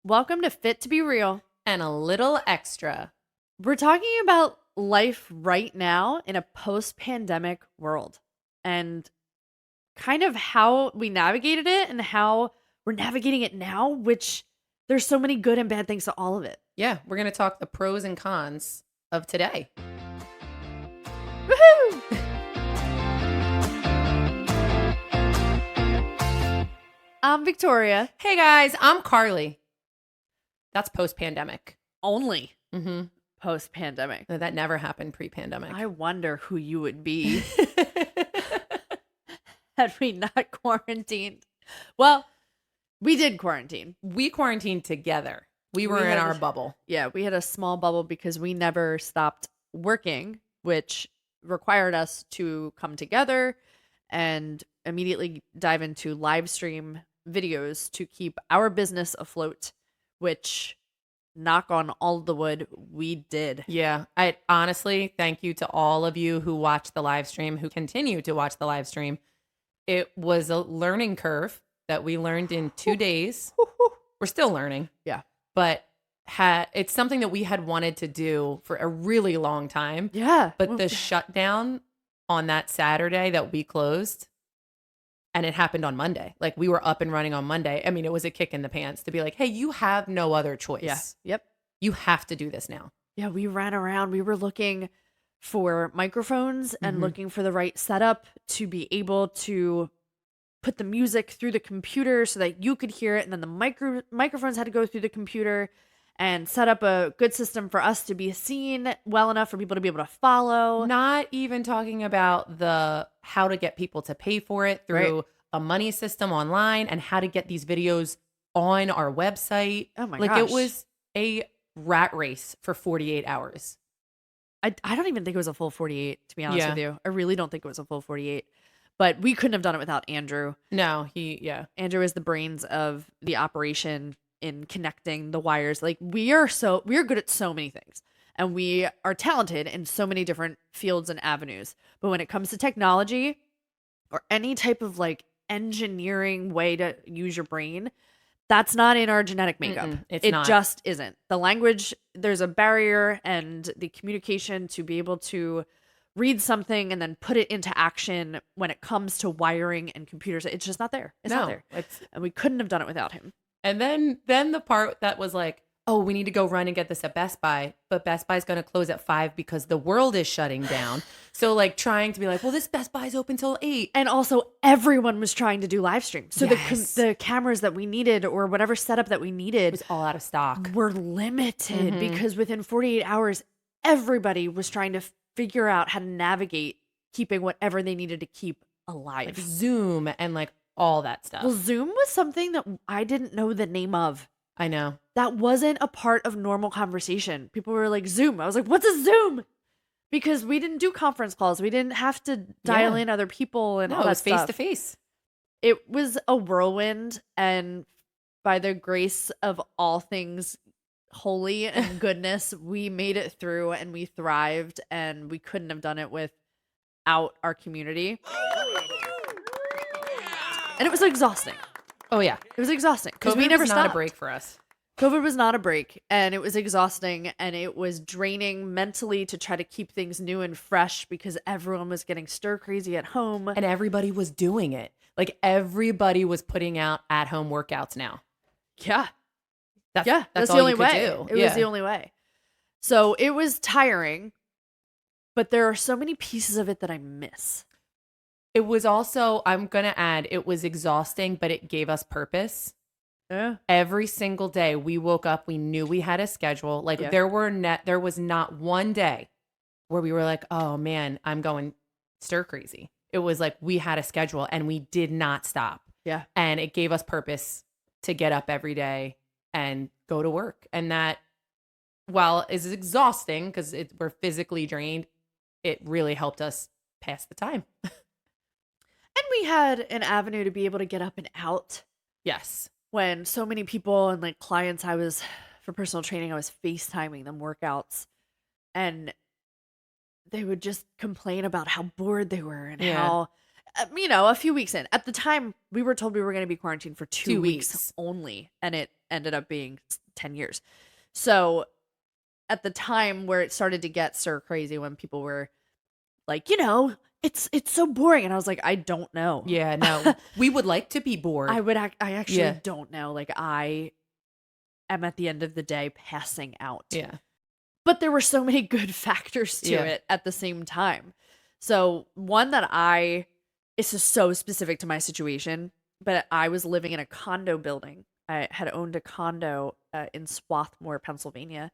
Welcome to Fit to Be Real. And a little extra. We're talking about life right now in a post-pandemic world and kind of how we navigated it and how we're navigating it now, which there's so many good and bad things to all of it. Yeah, we're going to talk the pros and cons of today. Woohoo! I'm Victoria. Hey guys, I'm Carly. That's post-pandemic. Only Mm-hmm. post-pandemic. That never happened pre-pandemic. I wonder who you would be had we not quarantined. Well, we did quarantine. We quarantined together. We were in our bubble. Yeah, we had a small bubble because we never stopped working, which required us to come together and immediately dive into live stream videos to keep our business afloat, which, knock on all the wood, we did. Yeah, I honestly thank you to all of you who watched the live stream, who continue to watch the live stream. It was a learning curve that we learned in 2 days. We're still learning. Yeah. But it's something that we had wanted to do for a really long time. Yeah. But the shutdown on that Saturday that we closed, and it happened on Monday. Like, we were up and running on Monday. I mean, it was a kick in the pants to be like, hey, you have no other choice. Yeah. Yep. You have to do this now. Yeah, we ran around. We were looking for microphones and looking for the right setup to be able to put the music through the computer so that you could hear it. And then the microphones had to go through the computer and set up a good system for us to be seen well enough for people to be able to follow. Not even talking about the how to get people to pay for it through a money system online and how to get these videos on our website. Oh my gosh. gosh. It was a rat race for 48 hours. I don't even think it was a full 48, to be honest Yeah. with you. I really don't think it was a full 48. But we couldn't have done it without Andrew. No, Andrew is the brains of the operation in connecting the wires. Like, we are good at so many things, and we are talented in so many different fields and avenues. But when it comes to technology or any type of like engineering way to use your brain, that's not in our genetic makeup. It just isn't. The language, there's a barrier, and the communication to be able to read something and then put it into action when it comes to wiring and computers, it's just not there. It's not there. And we couldn't have done it without him. And then the part that was like, oh, we need to go run and get this at Best Buy, but Best Buy's going to close at 5 because the world is shutting down. So like trying to be like, well, this Best Buy's open till 8. And also everyone was trying to do live streams. So Yes. the cameras that we needed or whatever setup that we needed It was all out of stock. were limited because within 48 hours, everybody was trying to figure out how to navigate keeping whatever they needed to keep alive. Like Zoom and like all that stuff. Well, Zoom was something that I didn't know the name of. I know. That wasn't a part of normal conversation. People were like, Zoom. I was like, what's a Zoom? Because we didn't do conference calls. We didn't have to dial in other people and all No, it that was face stuff. to face. It was a whirlwind, and by the grace of all things holy and goodness, we made it through and we thrived, and we couldn't have done it without our community. And it was exhausting. Oh yeah. It was exhausting because COVID we never was stopped. not a break for us. COVID was not a break, and it was exhausting, and it was draining mentally to try to keep things new and fresh because everyone was getting stir crazy at home. And everybody was doing it. Like everybody was putting out at-home workouts now. Yeah. That's That's all the only you could way. do. It was the only way. So it was tiring, but there are so many pieces of it that I miss. It was also, I'm going to add, it was exhausting, but it gave us purpose. Yeah. Every single day we woke up, we knew we had a schedule. Like there was not one day where we were like, oh man, I'm going stir crazy. It was like we had a schedule and we did not stop. Yeah. And it gave us purpose to get up every day and go to work. And that, while is exhausting because we're physically drained, it really helped us pass the time. And we had an avenue to be able to get up and out Yes. when so many people and like clients for personal training, I was FaceTiming them workouts, and they would just complain about how bored they were and how, a few weeks in. At the time, we were told we were going to be quarantined for 2 weeks weeks. only, and it ended up being 10 years. So at the time where it started to get stir crazy, when people were like, it's so boring. And I was like, I don't know. Yeah, no. We would like to be bored. I actually Yeah. don't know. Like, I am at the end of the day passing out. Yeah. But there were so many good factors to Yeah. it at the same time. So one that it's just so specific to my situation, but I was living in a condo building. I had owned a condo in Swarthmore, Pennsylvania,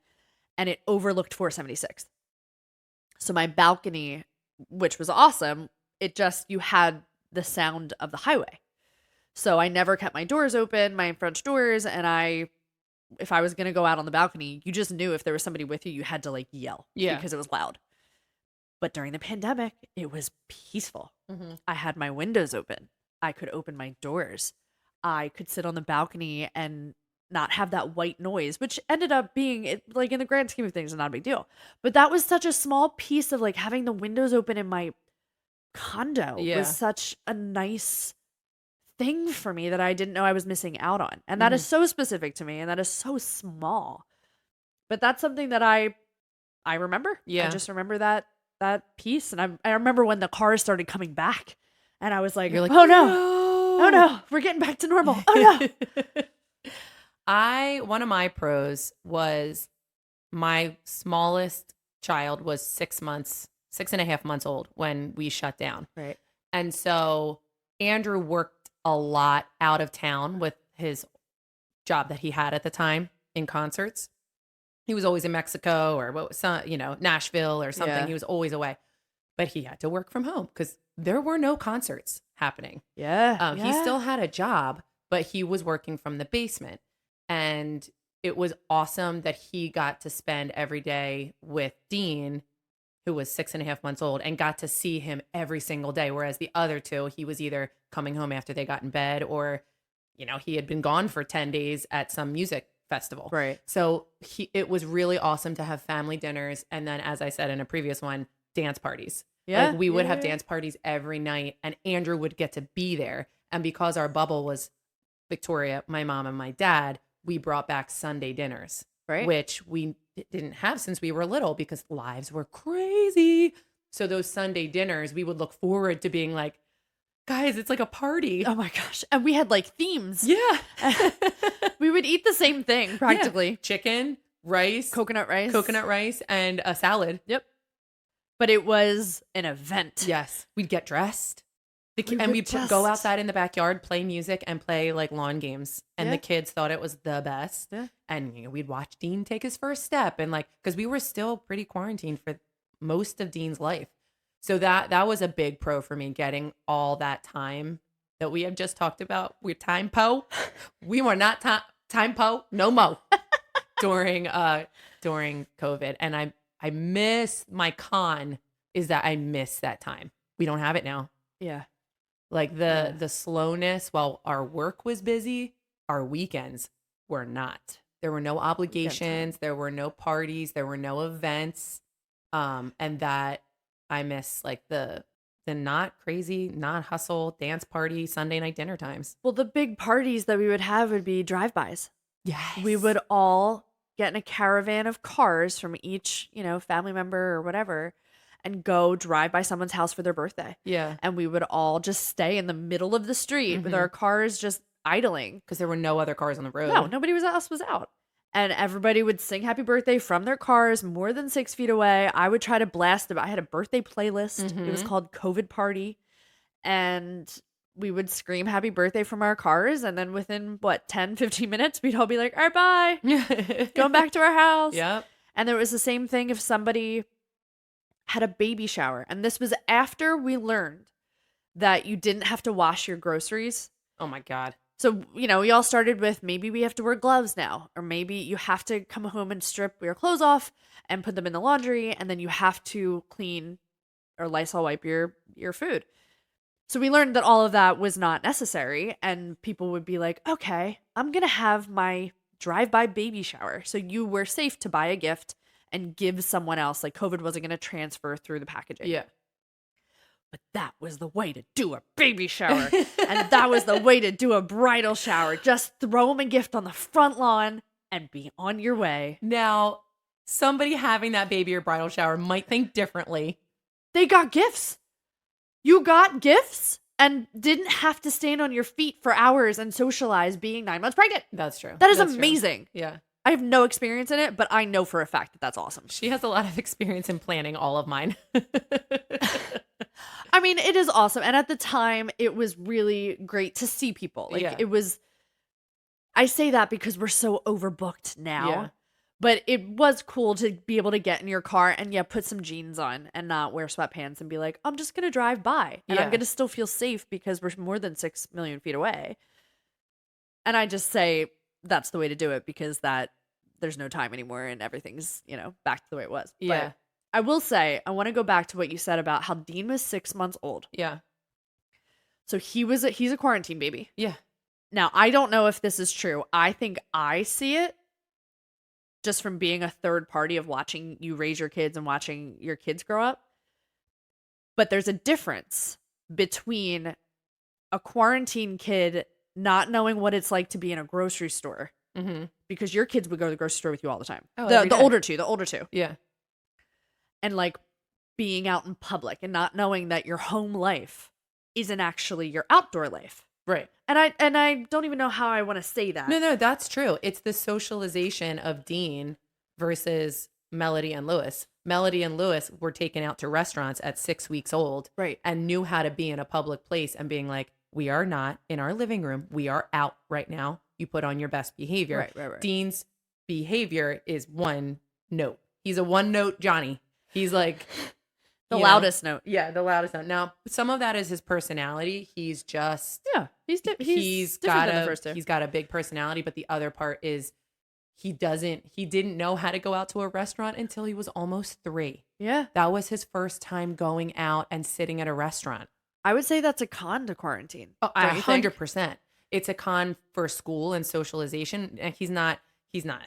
and it overlooked 476th. So my balcony, which was awesome, you had the sound of the highway. So I never kept my doors open, my French doors, and if I was going to go out on the balcony, you just knew if there was somebody with you, you had to like yell because it was loud. But during the pandemic, it was peaceful. Mm-hmm. I had my windows open. I could open my doors. I could sit on the balcony and not have that white noise, which ended up being, like, in the grand scheme of things, not a big deal. But that was such a small piece of like having the windows open in my condo was such a nice thing for me that I didn't know I was missing out on. And that is so specific to me, and that is so small. But that's something that I remember. Yeah. I just remember that piece. And I remember when the cars started coming back, and I was like, You're like, oh no, we're getting back to normal. Oh no. One of my pros was my smallest child was 6.5 months old when we shut down. Right. And so Andrew worked a lot out of town with his job that he had at the time in concerts. He was always in Mexico or Nashville or something. Yeah. He was always away, but he had to work from home because there were no concerts happening. Yeah. He still had a job, but he was working from the basement. And it was awesome that he got to spend every day with Dean, who was 6.5 months old, and got to see him every single day. Whereas the other two, he was either coming home after they got in bed or, he had been gone for 10 days at some music festival. Right. So it was really awesome to have family dinners. And then, as I said in a previous one, dance parties. Yeah. Like we would have dance parties every night, and Andrew would get to be there. And because our bubble was Victoria, my mom, and my dad, we brought back Sunday dinners, Right. which we didn't have since we were little because lives were crazy. So those Sunday dinners, we would look forward to being like, guys, it's like a party. Oh my gosh. And we had like themes. Yeah. We would eat the same thing practically. Yeah. Chicken, rice, Coconut rice, and a salad. Yep. But it was an event. Yes. We'd get dressed. We'd just go outside in the backyard, play music, and play like lawn games. And the kids thought it was the best. Yeah. And we'd watch Dean take his first step, and because we were still pretty quarantined for most of Dean's life. So that was a big pro for me, getting all that time that we have just talked about. We're time po. We were not time po, no mo during COVID. And I miss my con is that I miss that time. We don't have it now. Yeah. Like the slowness while our work was busy, our weekends were not. There were no obligations, there were no parties, there were no events. And that I miss like the not crazy, not hustle, dance party, Sunday night dinner times. Well, the big parties that we would have would be drive-bys. Yes. We would all get in a caravan of cars from each, family member or whatever, and go drive by someone's house for their birthday. Yeah. And we would all just stay in the middle of the street with our cars just idling. Because there were no other cars on the road. No, nobody else was out. And everybody would sing happy birthday from their cars more than 6 feet away. I would try to blast it. I had a birthday playlist. It was called COVID Party. And we would scream happy birthday from our cars. And then within, 10, 15 minutes, we'd all be like, all right, bye. Going back to our house. Yep. And there was the same thing if somebody had a baby shower. And this was after we learned that you didn't have to wash your groceries. Oh my God. So, we all started with maybe we have to wear gloves now, or maybe you have to come home and strip your clothes off and put them in the laundry, and then you have to clean or Lysol wipe your food. So we learned that all of that was not necessary, and people would be like, okay, I'm going to have my drive-by baby shower. So you were safe to buy a gift and give someone else, like COVID wasn't going to transfer through the packaging. Yeah. but that was the way to do a baby shower. And that was the way to do a bridal shower. Just throw them a gift on the front lawn and be on your way. Now, somebody having that baby or bridal shower might think differently. They got gifts. You got gifts and didn't have to stand on your feet for hours and socialize being 9 months pregnant. That's true. That is That's amazing. True. Yeah. I have no experience in it, but I know for a fact that that's awesome. She has a lot of experience in planning all of mine. I mean, it is awesome. And at the time, it was really great to see people. Like, Yeah. it was, I say that because we're so overbooked now. Yeah. But it was cool to be able to get in your car and, yeah, put some jeans on and not wear sweatpants and be like, I'm just going to drive by. And I'm Yeah. going to still feel safe because we're more than 6 million feet away. And I just say that's the way to do it because there's no time anymore and everything's, back to the way it was. Yeah. But I will say, I want to go back to what you said about how Dean was 6 months old. Yeah. So he's a quarantine baby. Yeah. Now, I don't know if this is true. I think I see it just from being a third party of watching you raise your kids and watching your kids grow up. But there's a difference between a quarantine kid not knowing what it's like to be in a grocery store Mm-hmm. because your kids would go to the grocery store with you all the time. Oh, the every day. older two. Yeah. And like being out in public and not knowing that your home life isn't actually your outdoor life. Right. And I don't even know how I want to say that. No, that's true. It's the socialization of Dean versus Melody and Lewis. Melody and Lewis were taken out to restaurants at 6 weeks old, Right. and knew how to be in a public place and being like, we are not in our living room. We are out right now. You put on your best behavior. Right. Dean's behavior is one note. He's a one note Johnny. He's like The you loudest note. Yeah, the loudest note. Now, some of that is his personality. He's just Yeah. He's he's different got than the first two. he's got a big personality, but the other part is he didn't know how to go out to a restaurant until he was almost 3. Yeah. That was his first time going out and sitting at a restaurant. I would say that's a con to quarantine. Oh, Don't you think? 100%. It's a con for school and socialization. And he's not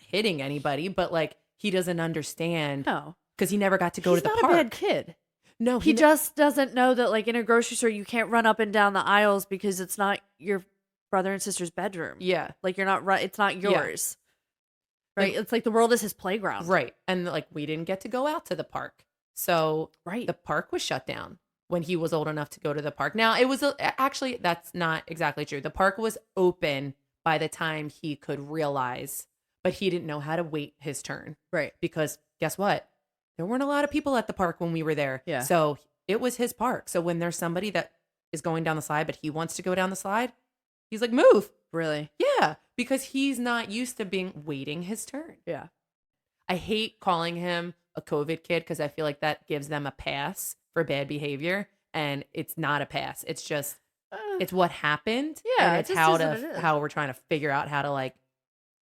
hitting anybody, but like he doesn't understand No. because he never got to go He's to the not park. a bad kid. No, He just doesn't know that like in a grocery store you can't run up and down the aisles because it's not your brother and sister's bedroom. Yeah. Like you're not right. It's not yours. Right. Like- It's like the world is his playground. Right. And like we didn't get to go out to the park. So Right. the park was shut down when he was old enough to go to the park. Now, it was actually, that's not exactly true. The park was open by the time he could realize, but he didn't know how to wait his turn Right. because guess what? There weren't a lot of people at the park when we were there. Yeah. So it was his park. So when there's somebody that is going down the slide, but he wants to go down the slide, he's like, move. Really. Yeah. Because he's not used to waiting his turn. Yeah. I hate calling him a COVID kid because I feel like that gives them a pass for bad behavior, and it's not a pass. It's just it's what happened. Yeah, and it it's just how is what it is. how we're trying to figure out how to like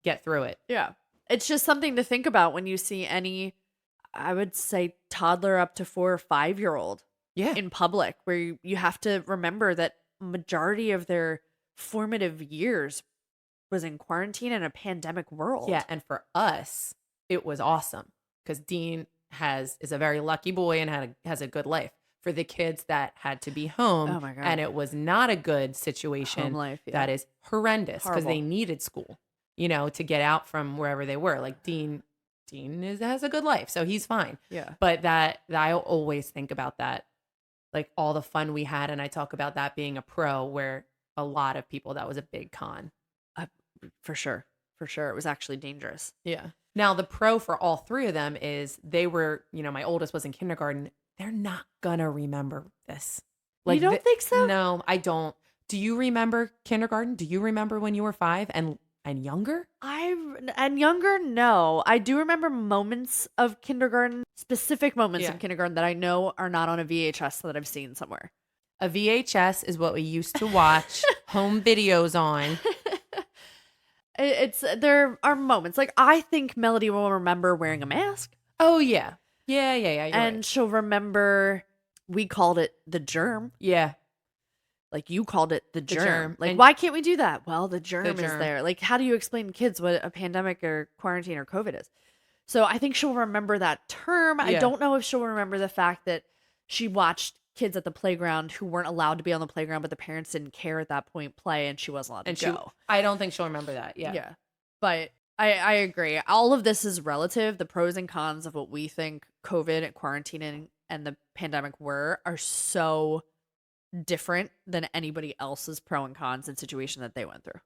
get through it. Yeah. It's just something to think about when you see any, I would say, toddler up to 4 or 5-year-old Yeah, in public, where you have to remember that majority of their formative years was in quarantine in a pandemic world. yeah. And for us, it was awesome because Dean is a very lucky boy and has a good life. For the kids that had to be home, Oh my God. and it was not a good situation. Home life. Yeah. That is horrendous because they Horrible. needed school, to get out from wherever they were. Like Dean has a good life, so he's fine. Yeah. But that I always think about that, like all the fun we had, and I talk about that being a pro, where a lot of people that was a big con. For sure. For sure. It was actually dangerous. Yeah. Now the pro for all 3 of them is they were, my oldest was in kindergarten. They're not gonna remember this. You don't think so? No, I don't. Do you remember kindergarten? Do you remember when you were 5 and younger? And younger, no. I do remember moments of kindergarten, specific moments Yeah. in kindergarten that I know are not on a VHS that I've seen somewhere. A VHS is what we used to watch home videos on. There are moments like I think Melody will remember wearing a mask, Oh yeah. Yeah. You're and right. she'll remember we called it the germ. Yeah. Like you called it the germ. germ. Like And- why can't we do that? Well, the germ is germ. there. Like how do you explain to kids what a pandemic or quarantine or COVID is? So I think she'll remember that term. I Yeah. don't know if she'll remember the fact that she watched kids at the playground who weren't allowed to be on the playground, but the parents didn't care at that point, play, and she wasn't allowed to go. I don't think she'll remember that. Yeah. Yeah. But I agree. All of this is relative. The pros and cons of what we think COVID, quarantining, and the pandemic are so different than anybody else's pro and cons and situation that they went through.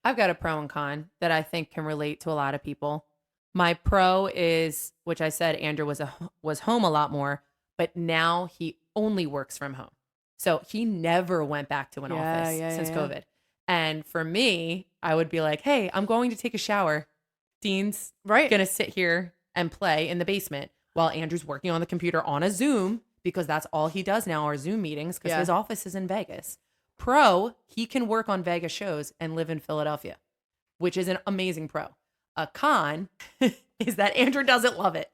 I've got a pro and con that I think can relate to a lot of people. My pro is, which I said Andrew was home a lot more, but now he only works from home. So he never went back to an office since COVID. And for me, I would be like, hey, I'm going to take a shower. Dean's going to sit here and play in the basement while Andrew's working on the computer on a Zoom, because that's all he does now are Zoom meetings, because his office is in Vegas. Pro, he can work on Vegas shows and live in Philadelphia, which is an amazing pro. A con is that Andrew doesn't love it.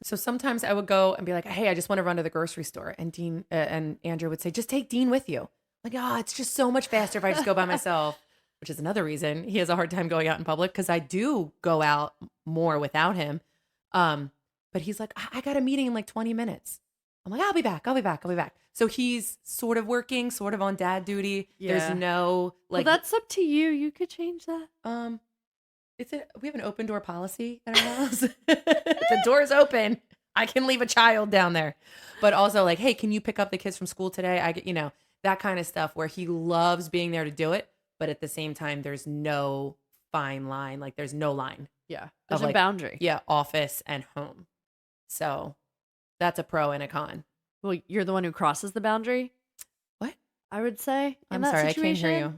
So sometimes I would go and be like, hey, I just want to run to the grocery store. And Dean and Andrew would say, just take Dean with you. Like, it's just so much faster if I just go by myself, which is another reason he has a hard time going out in public, because I do go out more without him. But he's like, I got a meeting in like 20 minutes. I'm like, I'll be back. So he's sort of working, sort of on dad duty. Yeah. There's no like. Well, that's up to you. You could change that. We have an open door policy at our house. If the door's open, I can leave a child down there. But also like, hey, can you pick up the kids from school today? I get, that kind of stuff where he loves being there to do it. But at the same time, there's no fine line. Like there's no line. Yeah. There's a boundary. Yeah. Office and home. So that's a pro and a con. Well, you're the one who crosses the boundary. What? I would say. I'm sorry. I can't hear you.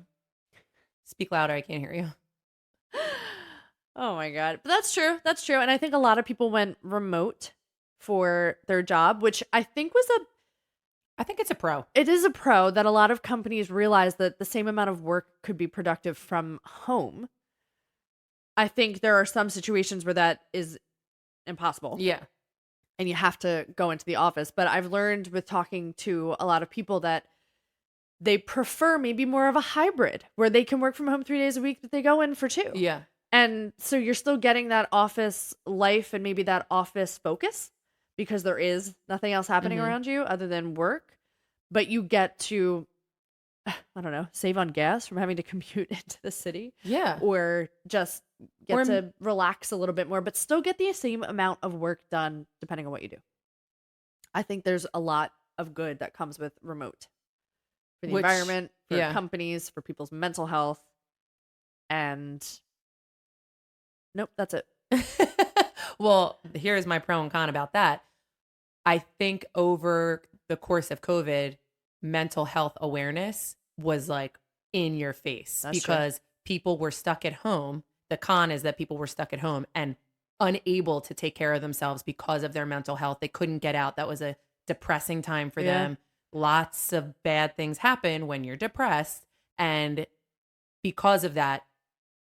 Speak louder. I can't hear you. Oh my God. But that's true. That's true. And I think a lot of people went remote for their job, which I think I think it's a pro. It is a pro that a lot of companies realize that the same amount of work could be productive from home. I think there are some situations where that is impossible. Yeah. And you have to go into the office. But I've learned with talking to a lot of people that they prefer maybe more of a hybrid where they can work from home 3 days a week, but they go in for 2. Yeah. And so you're still getting that office life and maybe that office focus because there is nothing else happening around you other than work. But you get to, I don't know, save on gas from having to commute into the city. Yeah. Or just get to relax a little bit more, but still get the same amount of work done depending on what you do. I think there's a lot of good that comes with remote for the environment, for companies, for people's mental health. And nope, that's it. Well, here's my pro and con about that. I think over the course of COVID, mental health awareness was like in your face. That's because people were stuck at home. The con is that people were stuck at home and unable to take care of themselves because of their mental health. They couldn't get out. That was a depressing time for them. Lots of bad things happen when you're depressed. And because of that,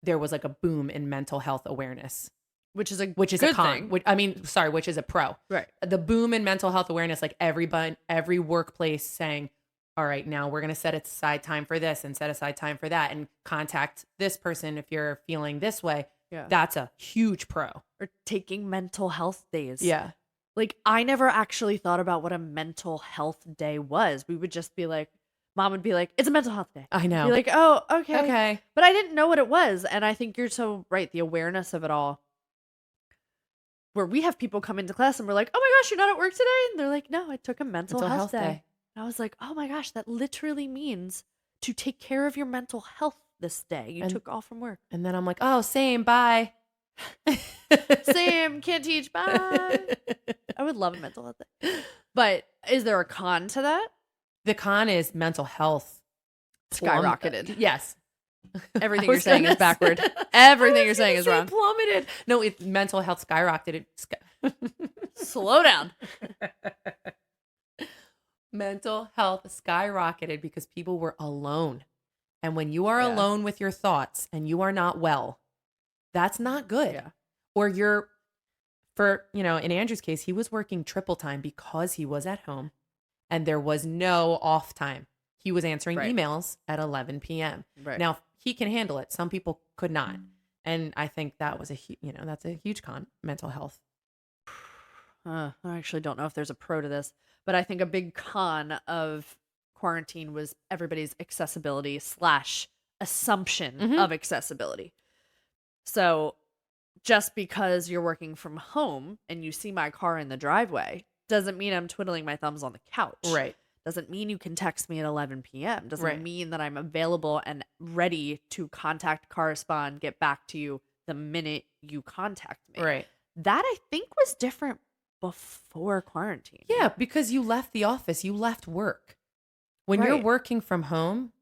there was like a boom in mental health awareness. Which is a con. Which is a pro. Right. The boom in mental health awareness, like every workplace saying, all right, now we're going to set aside time for this and set aside time for that and contact this person if you're feeling this way. Yeah. That's a huge pro. Or taking mental health days. Yeah. Like I never actually thought about what a mental health day was. We would just be like, Mom would be like, it's a mental health day. I know. Be like, oh, okay. But I didn't know what it was. And I think you're so right. The awareness of it all. Where we have people come into class and we're like, oh my gosh, you're not at work today? And they're like, no, I took a mental health day. And I was like, oh my gosh, that literally means to take care of your mental health this day. You took off from work. And then I'm like, oh, same, bye. Same, can't teach, bye. I would love a mental health day. But is there a con to that? The con is mental health skyrocketed. Yes. Everything you're saying is backward. Everything you're saying is wrong. Plummeted. No, it's mental health skyrocketed. Slow down. Mental health skyrocketed because people were alone. And when you are alone with your thoughts and you are not well, that's not good. Yeah. Or in Andrew's case, he was working triple time because he was at home and there was no off time. He was answering emails at 11 p.m. Right. Now, he can handle it. Some people could not. And I think that was that's a huge con, mental health. I actually don't know if there's a pro to this, but I think a big con of quarantine was everybody's accessibility slash assumption Mhm. of accessibility. So just because you're working from home and you see my car in the driveway doesn't mean I'm twiddling my thumbs on the couch. Right. Doesn't mean you can text me at 11 p.m. Doesn't Right. mean that I'm available and ready to contact, correspond, get back to you the minute you contact me. Right. That I think was different before quarantine. Yeah, because you left the office, you left work. When you're Right. working from home,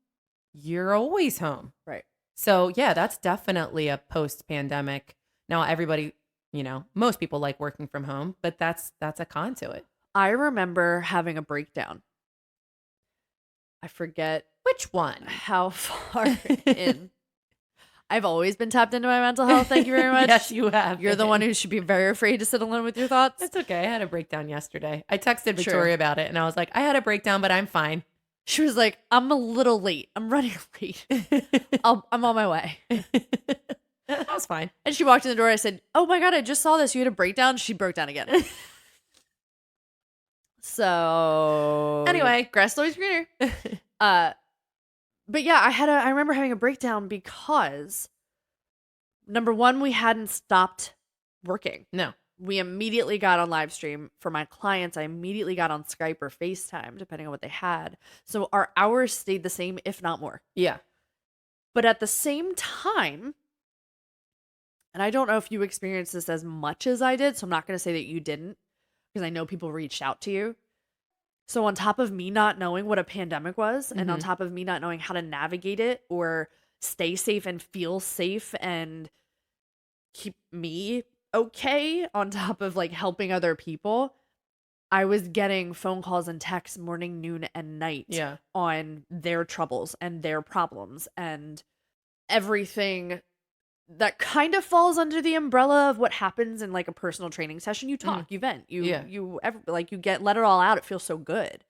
you're always home. Right. So, yeah, that's definitely a post-pandemic. Now everybody, most people like working from home, but that's a con to it. I remember having a breakdown. I forget Which one? how far in. I've always been tapped into my mental health. Thank you very much. Yes, you have. You're the one who should be very afraid to sit alone with your thoughts. That's okay. I had a breakdown yesterday. I texted Sure. Victoria about it and I was like, I had a breakdown, but I'm fine. She was like, I'm a little late. I'm running late. I'm on my way. That was fine. And she walked in the door. I said, oh my God, I just saw this. You had a breakdown. She broke down again. So Anyway. grass is always greener. But yeah, I remember having a breakdown because number one, we hadn't stopped working. No. We immediately got on live stream. For my clients, I immediately got on Skype or FaceTime, depending on what they had. So our hours stayed the same, if not more. Yeah. But at the same time, and I don't know if you experienced this as much as I did, so I'm not going to say that you didn't, because I know people reached out to you. So on top of me not knowing what a pandemic was, and on Mhm. top of me not knowing how to navigate it or stay safe and feel safe and keep me okay, on top of like helping other people, I was getting phone calls and texts morning, noon, and night Yeah. on their troubles and their problems and everything that kind of falls under the umbrella of what happens in like a personal training session. You talk, you vent, you let it all out. It feels so good.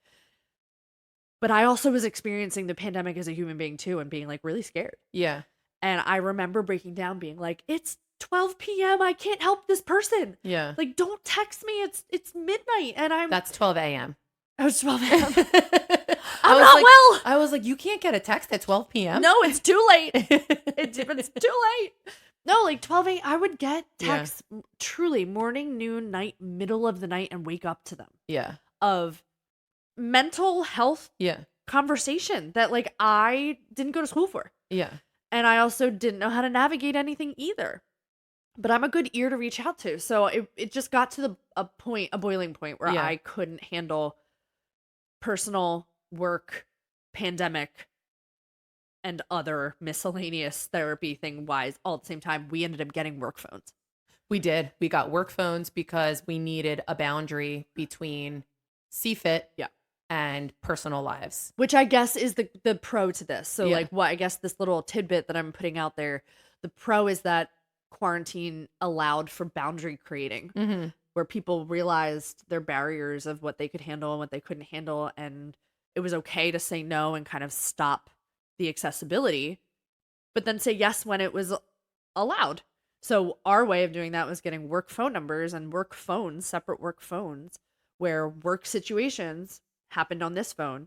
But I also was experiencing the pandemic as a human being too, and being like really scared. Yeah. And I remember breaking down, being like, it's 12 p.m. I can't help this person. Yeah. Like, don't text me. It's midnight and That's 12 a.m. I was 12 a.m. I I'm was not like, well. I was like, you can't get a text at 12 p.m. No, it's too late. It's too late. No, like 12 a.m. I would get texts truly morning, noon, night, middle of the night, and wake up to them Yeah. of mental health Yeah. conversation that like I didn't go to school for. Yeah. And I also didn't know how to navigate anything either. But I'm a good ear to reach out to. So it just got to a boiling point where Yeah. I couldn't handle personal, work, pandemic, and other miscellaneous therapy thing wise all at the same time. We ended up getting work phones. We did. We got work phones because we needed a boundary between CFIT and personal lives. Which I guess is the pro to this. So Yeah. like what I guess this little tidbit that I'm putting out there, the pro is that quarantine allowed for boundary creating. Mm-hmm. Where people realized their barriers of what they could handle and what they couldn't handle. And it was okay to say no and kind of stop the accessibility, but then say yes when it was allowed. So our way of doing that was getting work phone numbers and work phones, separate work phones, where work situations happened on this phone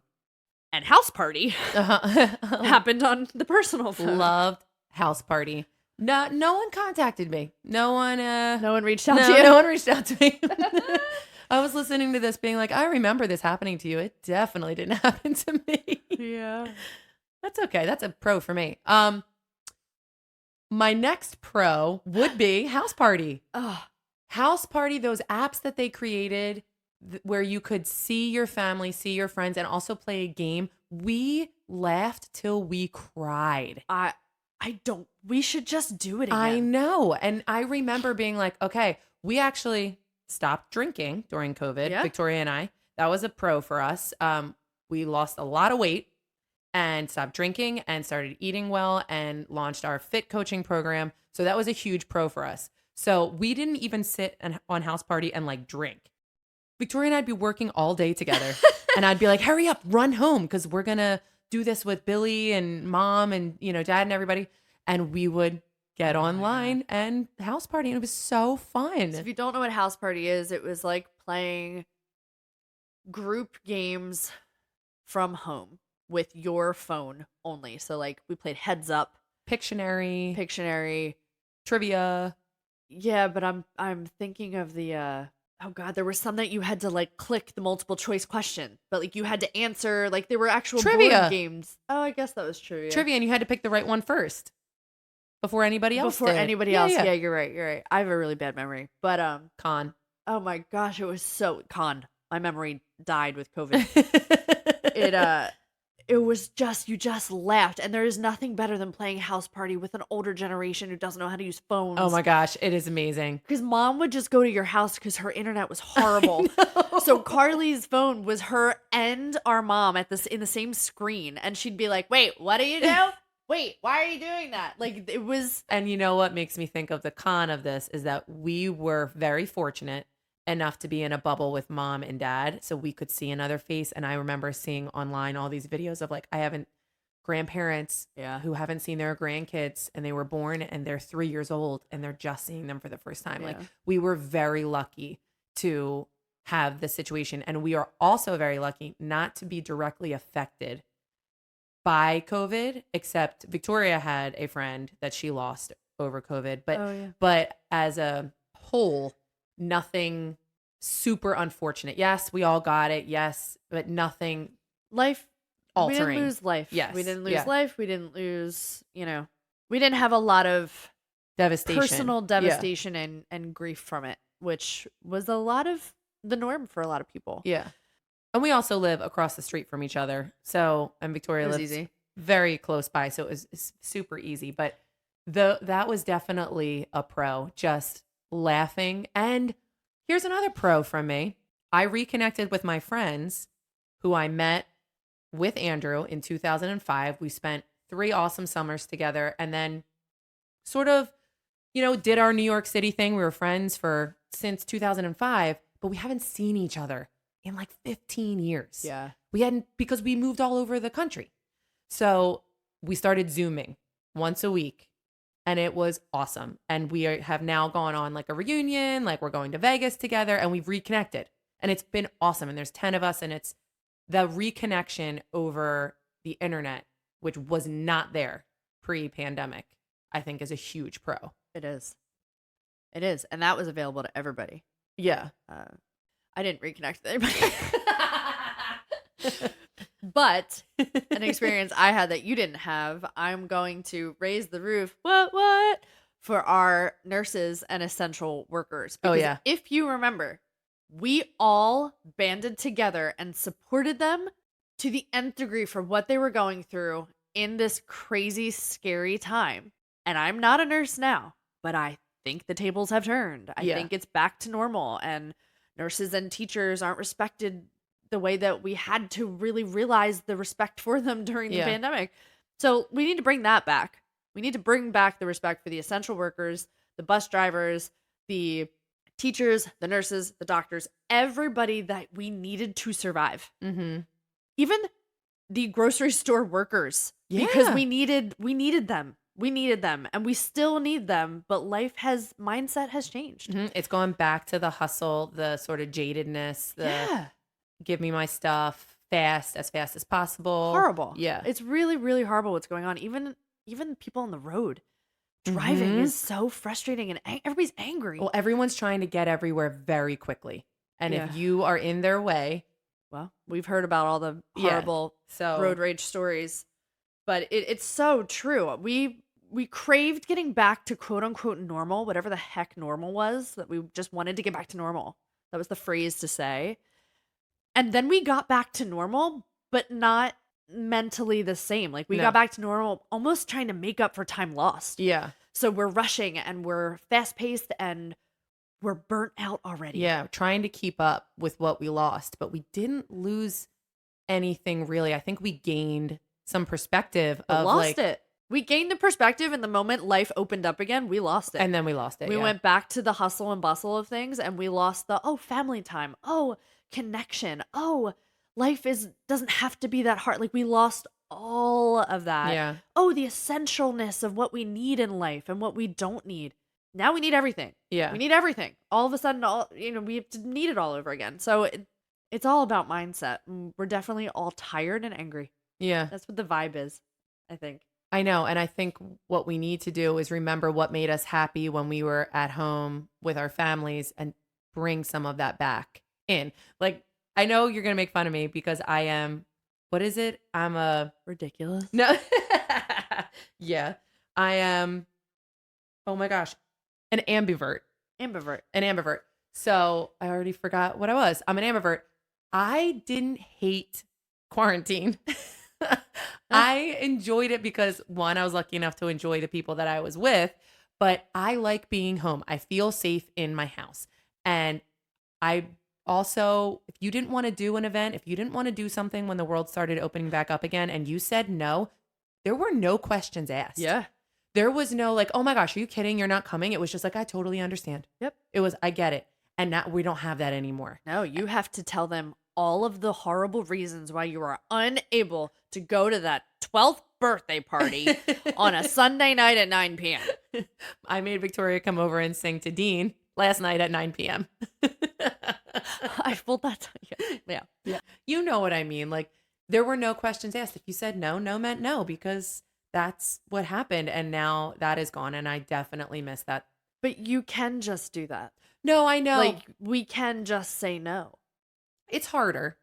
and house party happened on the personal phone. Loved house party. No one contacted me. No one reached out to you. No one reached out to me. I was listening to this being like, I remember this happening to you. It definitely didn't happen to me. Yeah. That's okay. That's a pro for me. My next pro would be House Party. Oh, House Party, those apps that they created where you could see your family, see your friends, and also play a game. We laughed till we cried. we should just do it again. I know. And I remember being like, okay, we actually stopped drinking during COVID, Yeah. Victoria and I. That was a pro for us. We lost a lot of weight and stopped drinking and started eating well and launched our fit coaching program. So that was a huge pro for us. So we didn't even sit on House Party and like drink. Victoria and I'd be working all day together and I'd be like, hurry up, run home because we're going to do this with Billy and mom and, dad and everybody. And we would get Oh my online and house party. And it was so fun. So if you don't know what house party is, it was like playing group games from home with your phone only. So like we played Heads Up, Pictionary, Pictionary. trivia. Yeah, but I'm thinking of the oh god, there was some that you had to like click the multiple choice question, but like you had to answer, like there were actual Trivia. board games. Oh, I guess that was trivia. Trivia, and you had to pick the right one first before anybody else Before did. anybody else. Yeah, you're right. You're right. I have a really bad memory. But Con. oh my gosh, it was so con. My memory died with COVID. It was just, you just laughed, and there is nothing better than playing house party with an older generation who doesn't know how to use phones. Oh my gosh, it is amazing. Because mom would just go to your house because her internet was horrible. So Carly's phone was her and our mom in the same screen, and she'd be like, "Wait, what do you do? Wait, why are you doing that?" Like it was. And you know what makes me think of the con of this is that we were very fortunate enough to be in a bubble with mom and dad so we could see another face. And I remember seeing online all these videos of like, I haven't grandparents who haven't seen their grandkids and they were born and they're 3 years old and they're just seeing them for the first time. Like we were very lucky to have this situation. And we are also very lucky not to be directly affected by COVID, except Victoria had a friend that she lost over COVID. But as a whole, nothing super unfortunate. Yes, we all got it. Yes, but nothing Life altering. We didn't lose life. Yes. We didn't lose life. We didn't lose, we didn't have a lot of devastation, personal devastation and grief from it, which was a lot of the norm for a lot of people. Yeah. And we also live across the street from each other. So, and Victoria lives very close by. So it's super easy. But that was definitely a pro, just laughing. And here's another pro from me. I reconnected with my friends who I met with Andrew in 2005. We spent 3 awesome summers together and then sort of, did our New York City thing. We were friends since 2005, but we haven't seen each other in like 15 years. Yeah. We hadn't, because we moved all over the country. So we started Zooming once a week. And it was awesome. And we have now gone on like a reunion, like we're going to Vegas together and we've reconnected. And it's been awesome. And there's 10 of us and it's the reconnection over the internet, which was not there pre-pandemic, I think is a huge pro. It is. It is. And that was available to everybody. Yeah. I didn't reconnect with anybody. But an experience I had that you didn't have, I'm going to raise the roof. What? For our nurses and essential workers. Because if you remember, we all banded together and supported them to the nth degree for what they were going through in this crazy, scary time. And I'm not a nurse now, but I think the tables have turned. I think it's back to normal, and nurses and teachers aren't respected the way that we had to really realize the respect for them during the pandemic. So we need to bring that back. We need to bring back the respect for the essential workers, the bus drivers, the teachers, the nurses, the doctors, everybody that we needed to survive. Mm-hmm. Even the grocery store workers, because we needed them. We needed them and we still need them, but mindset has changed. Mm-hmm. It's gone back to the hustle, the sort of jadedness, give me my stuff as fast as possible. Horrible. Yeah. It's really, really horrible what's going on. Even people on the road driving is so frustrating and everybody's angry. Well, everyone's trying to get everywhere very quickly. And if you are in their way. Well, we've heard about all the horrible road rage stories, but it's so true. We craved getting back to quote unquote normal, whatever the heck normal was, that we just wanted to get back to normal. That was the phrase to say. And then we got back to normal, but not mentally the same. Like we got back to normal almost trying to make up for time lost. Yeah. So we're rushing and we're fast paced and we're burnt out already. Yeah. Trying to keep up with what we lost, but we didn't lose anything really. I think we gained some perspective of lost it. We gained the perspective, and the moment life opened up again, we lost it. And then we lost it. We went back to the hustle and bustle of things, and we lost the family time. Connection. Life doesn't have to be that hard. Like we lost all of that. Yeah. Oh, the essentialness of what we need in life and what we don't need. Now we need everything. Yeah. We need everything. All of a sudden, we have to need it all over again. So it's all about mindset. We're definitely all tired and angry. Yeah. That's what the vibe is, I think. I know. And I think what we need to do is remember what made us happy when we were at home with our families and bring some of that back in. Like, I know you're going to make fun of me because I am, what is it? I'm a, Ridiculous. no. Yeah. I am, oh my gosh, an ambivert. Ambivert. An ambivert. So I already forgot what I was. I'm an ambivert. I didn't hate quarantine. I enjoyed it because one, I was lucky enough to enjoy the people that I was with, but I like being home. I feel safe in my house. And I also, if you didn't want to do an event, if you didn't want to do something when the world started opening back up again and you said no, there were no questions asked. Yeah. There was no like, oh my gosh, are you kidding? You're not coming. It was just like, I totally understand. Yep. It was, I get it. And now we don't have that anymore. No, you have to tell them all of the horrible reasons why you are unable to go to that 12th birthday party on a Sunday night at 9 p.m. I made Victoria come over and sing to Dean last night at 9 p.m. Well, that's, yeah. You know what I mean? Like, there were no questions asked. If you said no, no meant no, because that's what happened. And now that is gone. And I definitely miss that. But you can just do that. No, I know. Like, we can just say no. It's harder.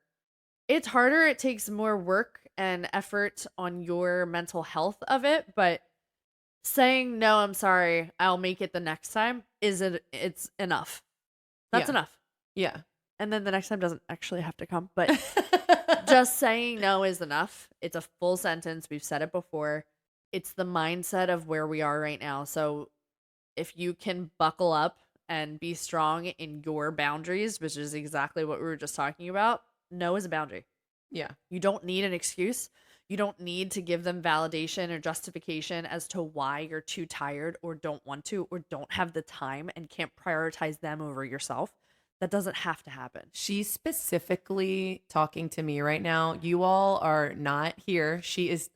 It's harder. It takes more work and effort on your mental health of it. But saying, no, I'm sorry, I'll make it the next time, it's enough. That's Yeah. enough. Yeah. And then the next time doesn't actually have to come. But just saying no is enough. It's a full sentence. We've said it before. It's the mindset of where we are right now. So if you can buckle up and be strong in your boundaries, which is exactly what we were just talking about, no is a boundary. Yeah. You don't need an excuse. You don't need to give them validation or justification as to why you're too tired or don't want to or don't have the time and can't prioritize them over yourself. That doesn't have to happen. She's specifically talking to me right now. You all are not here. She is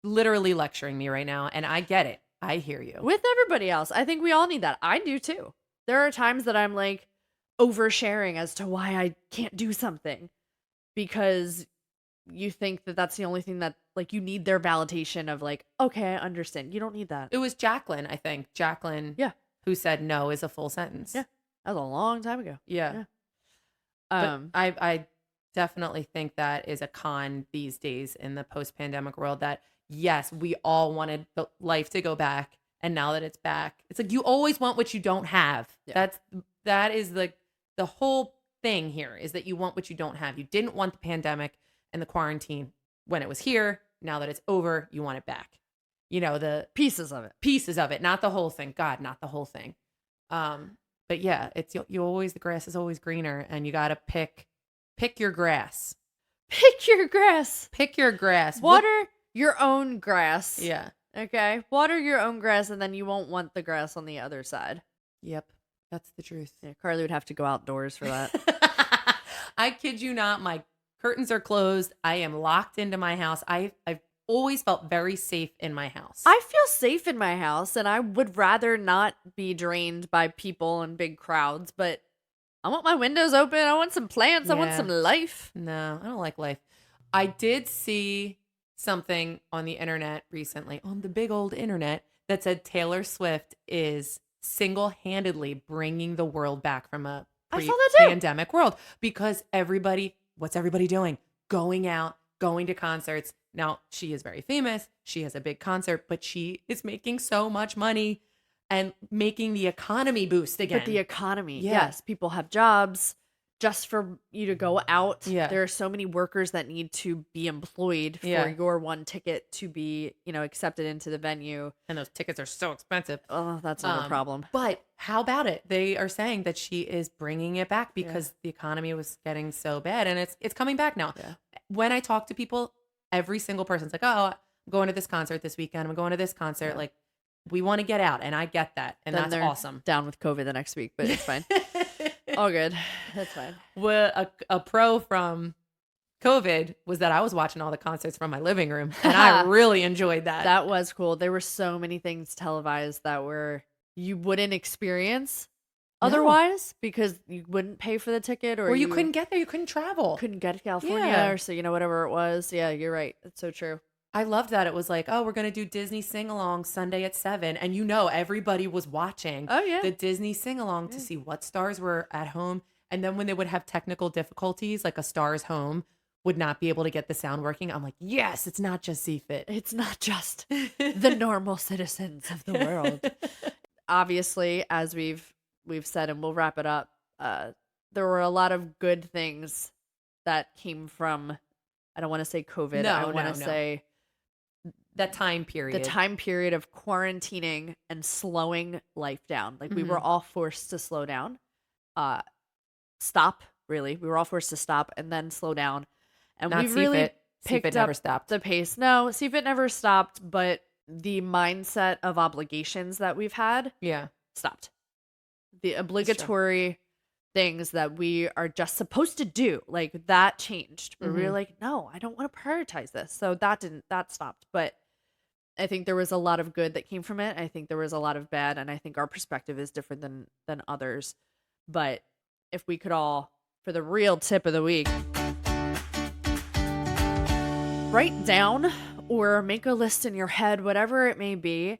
literally lecturing me right now. And I get it. I hear you. With everybody else. I think we all need that. I do too. There are times that I'm like oversharing as to why I can't do something because you think that that's the only thing that like you need their validation of like, okay, I understand. You don't need that. It was Jacqueline, I think. Jacqueline. Yeah. Who said no is a full sentence. Yeah. That was a long time ago. Yeah. But I definitely think that is a con these days in the post-pandemic world that yes, we all wanted the life to go back. And now that it's back, it's like you always want what you don't have. Yeah. That is the whole thing here is that you want what you don't have. You didn't want the pandemic and the quarantine when it was here. Now that it's over, you want it back. You know, the pieces of it, not the whole thing. God, not the whole thing. But yeah, it's you always, the grass is always greener and you got to pick your grass. Pick your grass. Pick your grass. Water your own grass. Yeah. Okay. Water your own grass and then you won't want the grass on the other side. Yep. That's the truth. Yeah, Carly would have to go outdoors for that. I kid you not. My curtains are closed. I am locked into my house. I've always felt very safe in my house. I feel safe in my house and I would rather not be drained by people and big crowds, but I want my windows open. I want some plants. I want some life. No, I don't like life. I did see something on the internet recently, on the big old internet, that said Taylor Swift is single-handedly bringing the world back from a pre-pandemic world because what's everybody doing? Going out, going to concerts. Now, she is very famous. She has a big concert, but she is making so much money and making the economy boost again. But the economy, yes. People have jobs just for you to go out. Yeah. There are so many workers that need to be employed for your one ticket to be, accepted into the venue. And those tickets are so expensive. Oh, that's not a problem. But how about it? They are saying that she is bringing it back because the economy was getting so bad and it's coming back now. Yeah. When I talk to people, every single person's like, oh, I'm going to this concert this weekend. I'm going to this concert. Yeah. Like, we want to get out. And I get that. And then that's awesome. Down with COVID the next week, but it's fine. All good. That's fine. Well, a pro from COVID was that I was watching all the concerts from my living room, and I really enjoyed that. That was cool. There were so many things televised that you wouldn't experience otherwise because you wouldn't pay for the ticket, or you couldn't get there. You couldn't travel. Couldn't get to California, or so whatever it was. Yeah, you're right. It's so true. I loved that. It was like, oh, we're going to do Disney sing-along Sunday at 7. And everybody was watching the Disney sing-along to see what stars were at home. And then when they would have technical difficulties, like a star's home would not be able to get the sound working, I'm like, yes, it's not just CFIT. It's not just the normal citizens of the world. Obviously, as we've said, and we'll wrap it up, there were a lot of good things that came from, I don't want to say COVID. I want to say that time period. The time period of quarantining and slowing life down. Like we were all forced to slow down. Stop, really. We were all forced to stop and then slow down. And we really picked CFIT never stopped. The pace. No, CFIT never stopped, but the mindset of obligations that we've had stopped. The obligatory things that we are just supposed to do, like that changed. But we were like, no, I don't want to prioritize this. So that stopped. But I think there was a lot of good that came from it. I think there was a lot of bad, and I think our perspective is different than others. But if we could all, for the real tip of the week, write down or make a list in your head, whatever it may be,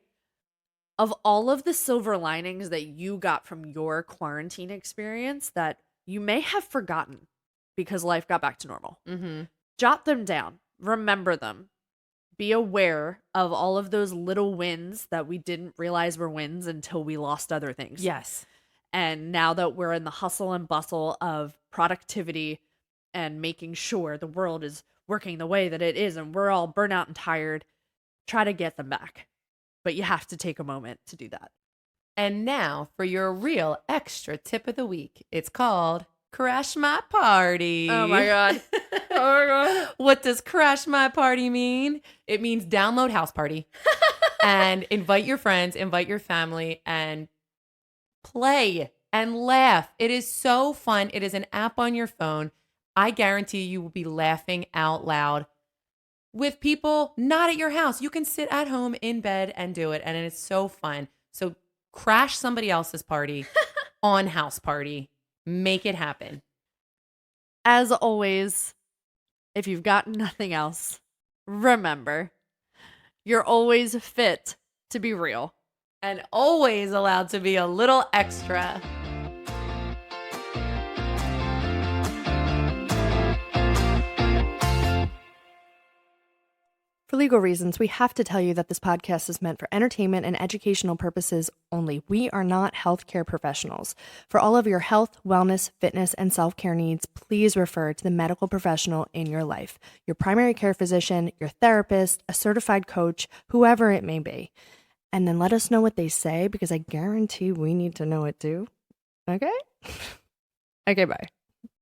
of all of the silver linings that you got from your quarantine experience that you may have forgotten because life got back to normal. Jot them down. Remember them. Be aware of all of those little wins that we didn't realize were wins until we lost other things. Yes. And now that we're in the hustle and bustle of productivity and making sure the world is working the way that it is and we're all burnt out and tired, try to get them back. But you have to take a moment to do that. And now for your real extra tip of the week. It's called Crash My Party. Oh my God. What does Crash My Party mean? It means download House Party and invite your friends, invite your family, and play and laugh. It is so fun. It is an app on your phone. I guarantee you will be laughing out loud with people not at your house. You can sit at home in bed and do it, and it's so fun. So crash somebody else's party on House Party. Make it happen. As always, if you've got nothing else, remember, you're always fit to be real. And always allowed to be a little extra. For legal reasons, we have to tell you that this podcast is meant for entertainment and educational purposes only. We are not healthcare professionals. For all of your health, wellness, fitness, and self-care needs, please refer to the medical professional in your life. Your primary care physician, your therapist, a certified coach, whoever it may be. And then let us know what they say, because I guarantee we need to know it too. Okay? Okay, bye.